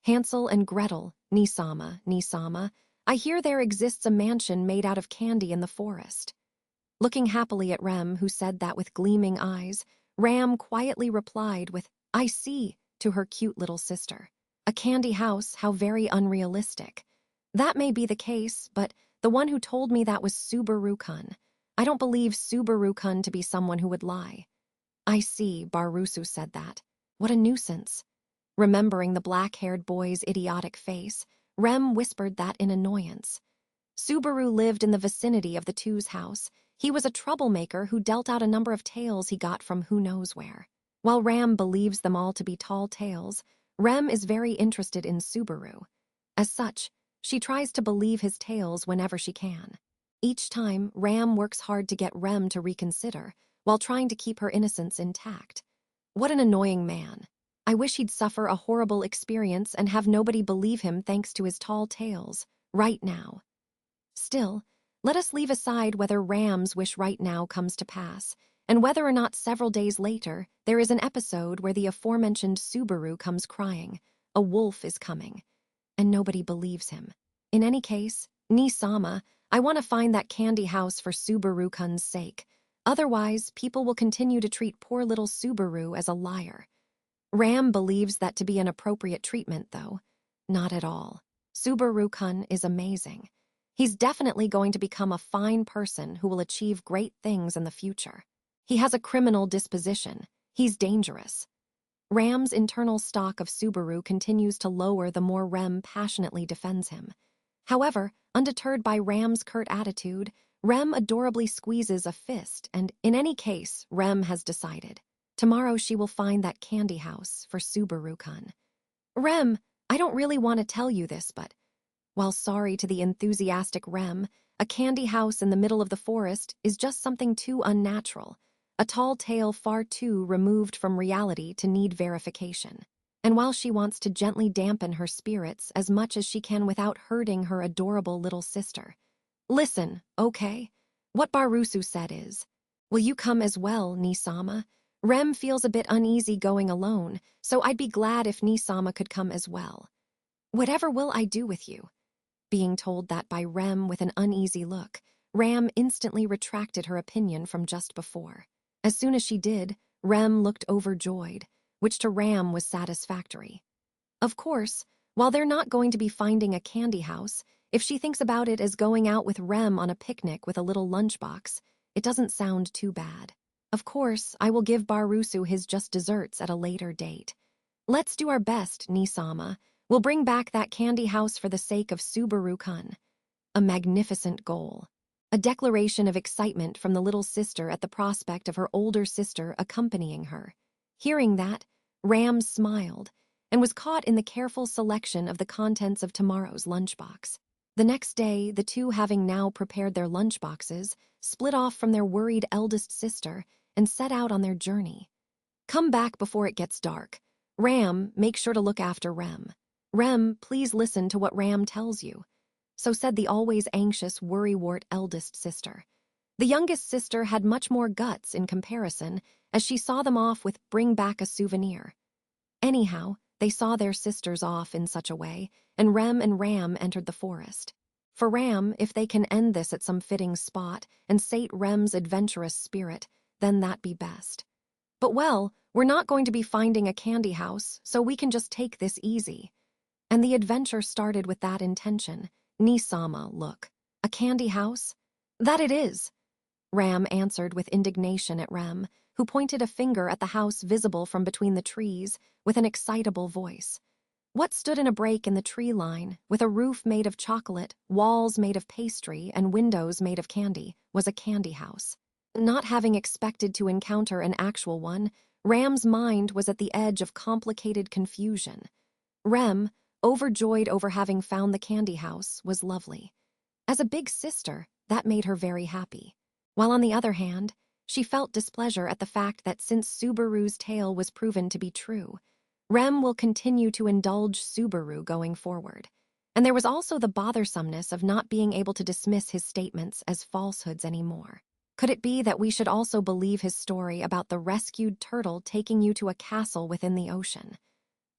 Hansel and Gretel, Nisama, Nisama, I hear there exists a mansion made out of candy in the forest. Looking happily at Rem, who said that with gleaming eyes, Ram quietly replied with, I see, to her cute little sister. A candy house, how very unrealistic. That may be the case, but the one who told me that was Subaru-kun. I don't believe Subaru-kun to be someone who would lie. I see, Barusu said that. What a nuisance. Remembering the black-haired boy's idiotic face, Rem whispered that in annoyance. Subaru lived in the vicinity of the two's house. He was a troublemaker who dealt out a number of tales he got from who knows where. While Ram believes them all to be tall tales, Rem is very interested in Subaru. As such, she tries to believe his tales whenever she can. Each time, Ram works hard to get Rem to reconsider, while trying to keep her innocence intact. What an annoying man. I wish he'd suffer a horrible experience and have nobody believe him thanks to his tall tales, right now. Still, let us leave aside whether Ram's wish right now comes to pass, and whether or not several days later there is an episode where the aforementioned Subaru comes crying, a wolf is coming, and nobody believes him. In any case, Nisama, I want to find that candy house for Subaru-kun's sake. Otherwise, people will continue to treat poor little Subaru as a liar. Ram believes that to be an appropriate treatment, though. Not at all. Subaru-kun is amazing. He's definitely going to become a fine person who will achieve great things in the future. He has a criminal disposition. He's dangerous. Ram's internal stock of Subaru continues to lower the more Rem passionately defends him. However, undeterred by Ram's curt attitude, Rem adorably squeezes a fist, and in any case, Rem has decided. Tomorrow she will find that candy house for Subaru-kun. Rem, I don't really want to tell you this, but while sorry to the enthusiastic Rem, a candy house in the middle of the forest is just something too unnatural, a tall tale far too removed from reality to need verification. And while she wants to gently dampen her spirits as much as she can without hurting her adorable little sister. Listen, okay? What Barusu said is, will you come as well, Nisama? Rem feels a bit uneasy going alone, so I'd be glad if Nisama could come as well. Whatever will I do with you? Being told that by Rem with an uneasy look, Ram instantly retracted her opinion from just before. As soon as she did, Rem looked overjoyed, which to Ram was satisfactory. Of course, while they're not going to be finding a candy house, if she thinks about it as going out with Rem on a picnic with a little lunchbox, it doesn't sound too bad. Of course, I will give Barusu his just desserts at a later date. Let's do our best, Nisama. We'll bring back that candy house for the sake of Subaru-kun. A magnificent goal. A declaration of excitement from the little sister at the prospect of her older sister accompanying her. Hearing that, Ram smiled and was caught in the careful selection of the contents of tomorrow's lunchbox. The next day, the two, having now prepared their lunchboxes, split off from their worried eldest sister and set out on their journey. Come back before it gets dark. Ram, make sure to look after Rem. Rem, please listen to what Ram tells you. So said the always anxious, worrywart eldest sister. The youngest sister had much more guts in comparison, as she saw them off with bring back a souvenir. Anyhow, they saw their sisters off in such a way, and Ram entered the forest. For Ram, if they can end this at some fitting spot and sate Rem's adventurous spirit, then that be best. But well, we're not going to be finding a candy house, so we can just take this easy. And the adventure started with that intention. Nisama, look. A candy house? That it is. Ram answered with indignation at Rem, who pointed a finger at the house visible from between the trees with an excitable voice. What stood in a break in the tree line, with a roof made of chocolate, walls made of pastry, and windows made of candy, was a candy house. Not having expected to encounter an actual one, Ram's mind was at the edge of complicated confusion. Rem, overjoyed over having found the candy house, was lovely. As a big sister, that made her very happy. While on the other hand, she felt displeasure at the fact that since Subaru's tale was proven to be true, Rem will continue to indulge Subaru going forward. And there was also the bothersomeness of not being able to dismiss his statements as falsehoods anymore. Could it be that we should also believe his story about the rescued turtle taking you to a castle within the ocean?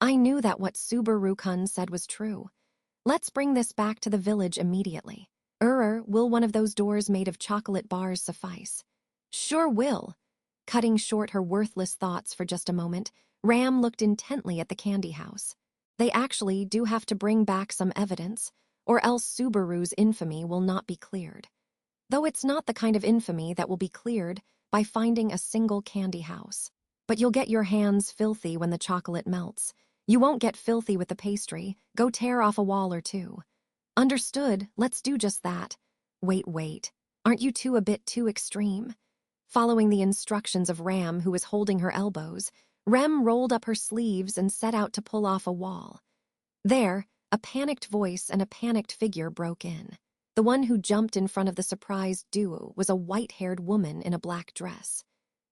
I knew that what Subaru-kun said was true. Let's bring this back to the village immediately. Will one of those doors made of chocolate bars suffice? Sure will. Cutting short her worthless thoughts for just a moment, Ram looked intently at the candy house. They actually do have to bring back some evidence, or else Subaru's infamy will not be cleared. Though it's not the kind of infamy that will be cleared by finding a single candy house. But you'll get your hands filthy when the chocolate melts. You won't get filthy with the pastry. Go tear off a wall or two. Understood, let's do just that. Wait. Aren't you two a bit too extreme? Following the instructions of Ram, who was holding her elbows, Rem rolled up her sleeves and set out to pull off a wall. There, a panicked voice and a panicked figure broke in. The one who jumped in front of the surprised duo was a white-haired woman in a black dress.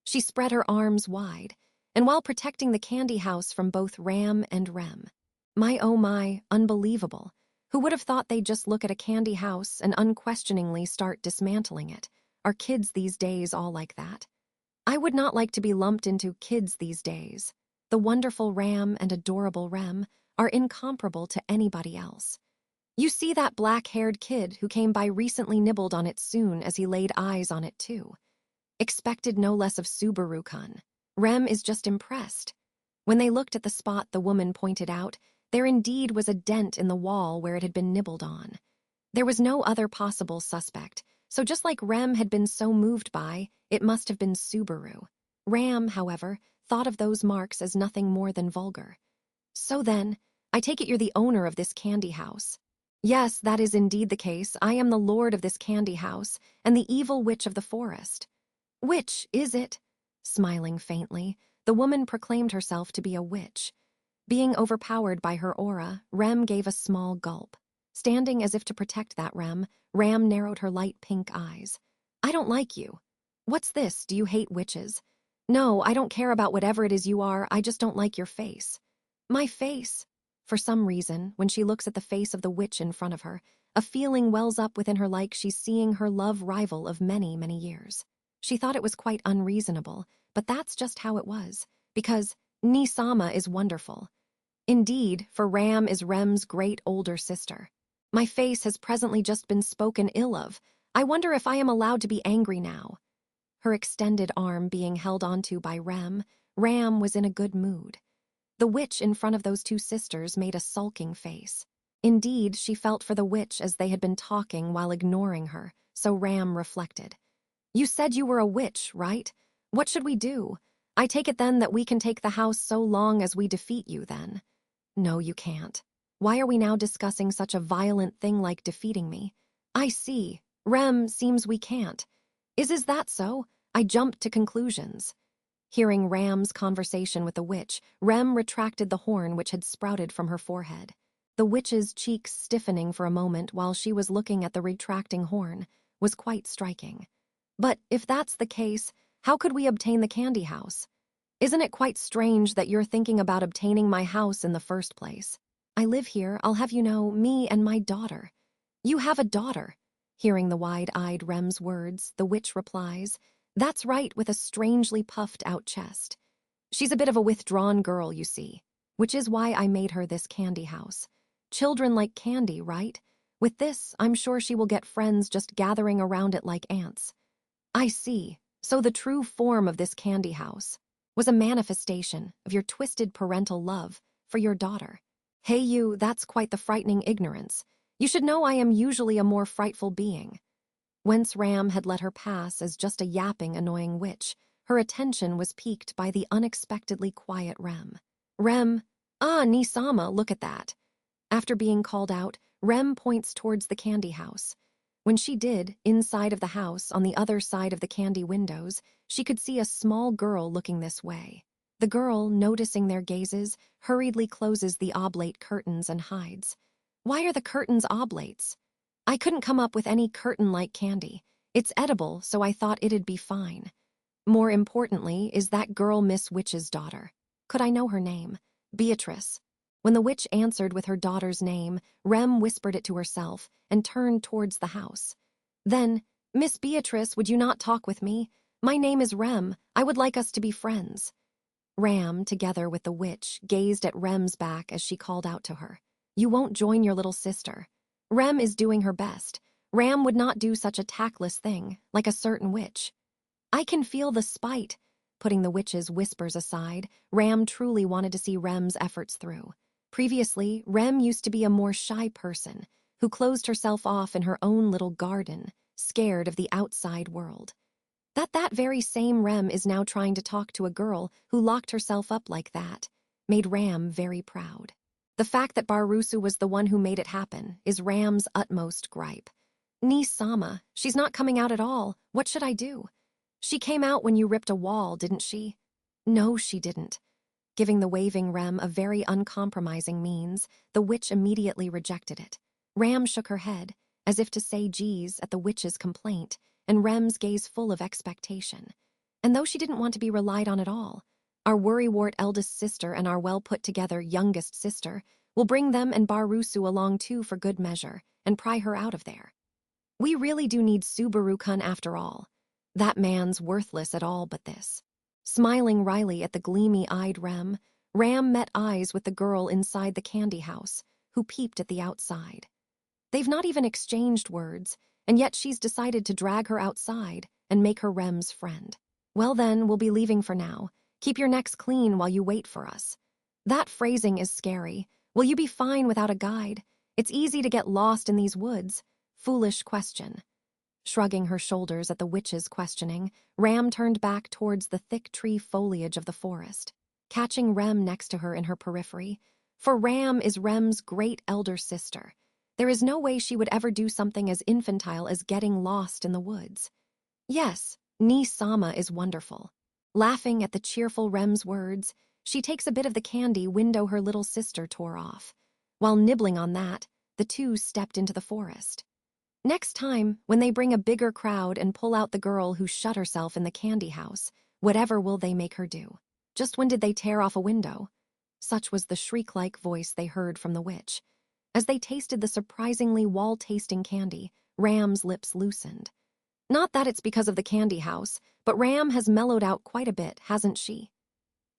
She spread her arms wide, and while protecting the candy house from both Ram and Rem. My oh my, unbelievable. Who would have thought they'd just look at a candy house and unquestioningly start dismantling it? Are kids these days all like that? I would not like to be lumped into kids these days. The wonderful Ram and adorable Rem are incomparable to anybody else. You see that black-haired kid who came by recently nibbled on it soon as he laid eyes on it too. Expected no less of Subaru-kun. Rem is just impressed. When they looked at the spot the woman pointed out, there indeed was a dent in the wall where it had been nibbled on. There was no other possible suspect, so just like Rem had been so moved by, it must have been Subaru. Ram, however, thought of those marks as nothing more than vulgar. So then, I take it you're the owner of this candy house. Yes, that is indeed the case. I am the lord of this candy house and the evil witch of the forest. Which is it? Smiling faintly, the woman proclaimed herself to be a witch. Being overpowered by her aura, Rem gave a small gulp. Standing as if to protect that Ram narrowed her light pink eyes. I don't like you. What's this? Do you hate witches? No, I don't care about whatever it is you are, I just don't like your face. My face? For some reason, when she looks at the face of the witch in front of her, a feeling wells up within her like she's seeing her love rival of many, many years. She thought it was quite unreasonable, but that's just how it was, because Ni-sama is wonderful. Indeed, for Ram is Rem's great older sister. My face has presently just been spoken ill of. I wonder if I am allowed to be angry now. Her extended arm being held onto by Ram was in a good mood. The witch in front of those two sisters made a sulking face. Indeed, she felt for the witch as they had been talking while ignoring her, so Ram reflected. You said you were a witch, right? What should we do? I take it then that we can take the house so long as we defeat you then. No, you can't. Why are we now discussing such a violent thing like defeating me? I see. Rem, seems we can't. Is that so? I jumped to conclusions. Hearing Ram's conversation with the witch, Rem retracted the horn which had sprouted from her forehead. The witch's cheeks stiffening for a moment while she was looking at the retracting horn was quite striking. But if that's the case, how could we obtain the candy house? Isn't it quite strange that you're thinking about obtaining my house in the first place? I live here, I'll have you know, me and my daughter. You have a daughter. Hearing the wide-eyed Rem's words, the witch replies, That's right, with a strangely puffed-out chest. She's a bit of a withdrawn girl, you see, which is why I made her this candy house. Children like candy, right? With this, I'm sure she will get friends just gathering around it like ants. I see. So the true form of this candy house was a manifestation of your twisted parental love for your daughter. Hey you, that's quite the frightening ignorance. You should know I am usually a more frightful being. Whence Ram had let her pass as just a yapping, annoying witch, her attention was piqued by the unexpectedly quiet Rem. Rem, Ni-sama, look at that. After being called out, Rem points towards the candy house. When she did, inside of the house, on the other side of the candy windows, she could see a small girl looking this way. The girl, noticing their gazes, hurriedly closes the oblate curtains and hides. Why are the curtains oblates? I couldn't come up with any curtain-like candy. It's edible, so I thought it'd be fine. More importantly, is that girl Miss Witch's daughter? Could I know her name? Beatrice. When the witch answered with her daughter's name, Rem whispered it to herself and turned towards the house. Then, Miss Beatrice, would you not talk with me? My name is Rem. I would like us to be friends. Ram, together with the witch, gazed at Rem's back as she called out to her. You won't join your little sister. Rem is doing her best. Ram would not do such a tactless thing, like a certain witch. I can feel the spite. Putting the witch's whispers aside, Ram truly wanted to see Rem's efforts through. Previously, Rem used to be a more shy person who closed herself off in her own little garden, scared of the outside world. That very same Rem is now trying to talk to a girl who locked herself up like that made Ram very proud. The fact that Barusu was the one who made it happen is Ram's utmost gripe. Niece Sama, she's not coming out at all. What should I do? She came out when you ripped a wall, didn't she? No, she didn't. Giving the waving Rem a very uncompromising means, the witch immediately rejected it. Ram shook her head, as if to say geez at the witch's complaint, and Rem's gaze full of expectation. And though she didn't want to be relied on at all, our worrywart eldest sister and our well-put-together youngest sister will bring them and Barusu along too for good measure and pry her out of there. We really do need Subaru-kun after all. That man's worthless at all but this. Smiling wryly at the gleamy-eyed Ram met eyes with the girl inside the candy house, who peeped at the outside. They've not even exchanged words, and yet she's decided to drag her outside and make her Rem's friend. Well then, we'll be leaving for now. Keep your necks clean while you wait for us. That phrasing is scary. Will you be fine without a guide? It's easy to get lost in these woods. Foolish question. Shrugging her shoulders at the witch's questioning, Ram turned back towards the thick tree foliage of the forest, catching Rem next to her in her periphery. For Ram is Rem's great elder sister. There is no way she would ever do something as infantile as getting lost in the woods. Yes, niece Sama is wonderful. Laughing at the cheerful Rem's words, she takes a bit of the candy window her little sister tore off. While nibbling on that, the two stepped into the forest. Next time, when they bring a bigger crowd and pull out the girl who shut herself in the candy house, whatever will they make her do? Just when did they tear off a window? Such was the shriek-like voice they heard from the witch. As they tasted the surprisingly wall-tasting candy, Ram's lips loosened. Not that it's because of the candy house, but Ram has mellowed out quite a bit, hasn't she?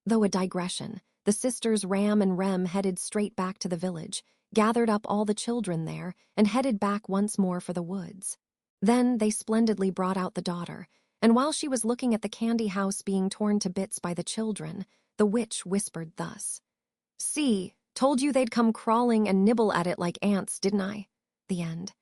Though a digression, the sisters Ram and Rem headed straight back to the village, gathered up all the children there, and headed back once more for the woods. Then they splendidly brought out the daughter, and while she was looking at the candy house being torn to bits by the children, the witch whispered thus. See, told you they'd come crawling and nibble at it like ants, didn't I? The end.